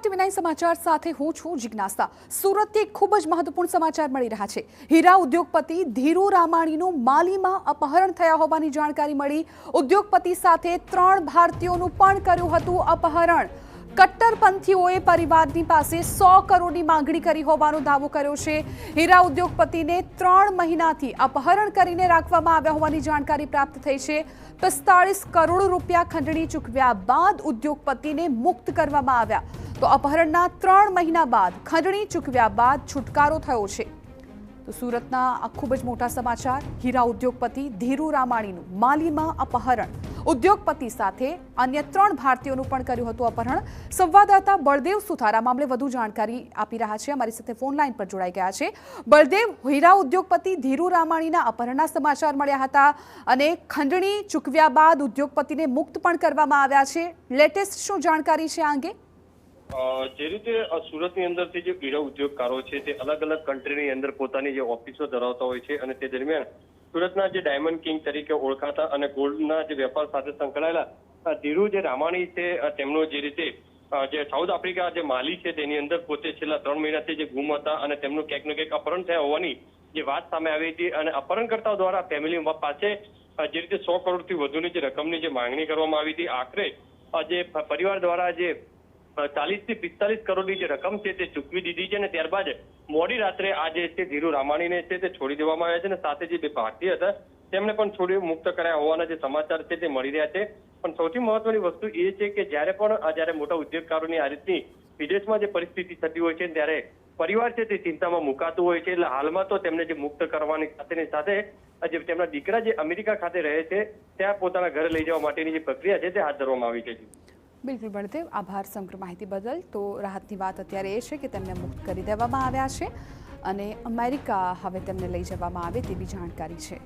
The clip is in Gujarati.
ટીવી9 સમાચાર સાથે હું છું જિજ્ઞાસા। સુરતથી ખૂબ જ મહત્વપૂર્ણ સમાચાર મળી રહ્યા છે। હીરા ઉદ્યોગપતિ ધીરુ રામાણીનું માલીમાં અપહરણ થયા હોવાની જાણકારી મળી। ઉદ્યોગપતિ સાથે 3 ભારતીયોનું પણ કર્યું હતું અપહરણ। કટ્ટરપંથીઓએ પરિવારની પાસે 100 કરોડની માંગણી કરી હોવાનો દાવો કર્યો છે। હીરા ઉદ્યોગપતિને 3 મહિનાથી અપહરણ કરીને રાખવામાં આવ્યા હોવાની જાણકારી પ્રાપ્ત થઈ છે। 45 કરોડ રૂપિયા ખંડણી ચૂકવ્યા બાદ ઉદ્યોગપતિને મુક્ત કરવામાં આવ્યા। તો અપહરણના 3 મહિના બાદ ખંડણી ચૂકવ્યા બાદ છુટકારો થયો છે। તો સુરતના આ ખૂબ જ મોટા સમાચાર। હીરા ઉદ્યોગપતિ ધીરુ રામાણીનું માલીમાં અપહરણ। ઉદ્યોગપતિ સાથે અન્ય 3 ભારતીયોનું પણ કર્યું હતું અપહરણ। સંવાદદાતા બળદેવ સુથાર આ મામલે વધુ જાણકારી આપી રહ્યા છે, અમારી સાથે ફોન લાઈન પર જોડાઈ ગયા છે। બળદેવ, હીરા ઉદ્યોગપતિ ધીરુ રામાણીના અપહરણના સમાચાર મળ્યા હતા અને ખંડણી ચૂકવ્યા બાદ ઉદ્યોગપતિને મુક્ત પણ કરવામાં આવ્યા છે। લેટેસ્ટ શું જાણકારી છે આ અંગે? જે રીતે સુરતની અંદરથી જે હીરા ઉદ્યોગકારો છે તે અલગ અલગ કન્ટ્રીની અંદર પોતાની જે ઓફિસો ધરાવતા હોય છે અને તે દરમિયાન સુરતના જે ડાયમંડ કિંગ તરીકે ઓળખાતા અને ગોલ્ડના જે વેપાર સાથે સંકળાયેલા ધીરુ જે રામાણી છે તેમનો જે રીતે જે સાઉથ આફ્રિકા જે માલી છે તેની અંદર પોતે છેલ્લા 3 મહિનાથી જે ગુમ હતા અને તેમનું ક્યાંક ને ક્યાંક અપહરણ થયા હોવાની જે વાત સામે આવી હતી અને અપહરણકર્તાઓ દ્વારા ફેમિલી પાસે જે રીતે 100 કરોડથી વધુની જે રકમની જે માંગણી કરવામાં આવી હતી। આખરે જે પરિવાર દ્વારા જે 40 થી 45 કરોડની જે રકમ છે તે ચૂકવી દીધી છે અને ત્યારબાદ મોડી રાત્રે આ જે છે ધીરુ રામાણીને છે તે છોડી દેવામાં આવ્યા છે અને સાથે જે 2 ભારતીય હતા તેમને પણ છોડી મુક્ત કર્યા હોવાના જે સમાચાર છે તે મળી રહ્યા છે। પણ સૌથી મહત્વની વસ્તુ એ છે કે જ્યારે મોટા ઉદ્યોગકારોની આ રીતની વિદેશમાં જે પરિસ્થિતિ થતી હોય છે ત્યારે પરિવાર છે તે ચિંતામાં મુકાતું હોય છે। એટલે હાલમાં તો તેમને જે મુક્ત કરવાની સાથે જે તેમના દીકરા જે અમેરિકા ખાતે રહે છે ત્યાં પોતાના ઘરે લઈ જવા માટેની જે પ્રક્રિયા છે તે હાથ ધરવામાં આવી છે। બિલકુલ બળદેવ, આભાર સમગ્ર માહિતી બદલ। તો રાહતની વાત અત્યારે એ છે કે તેમને મુક્ત કરી દેવામાં આવ્યા છે અને અમેરિકા હવે તેમને લઈ જવામાં આવે તેવી જાણકારી છે।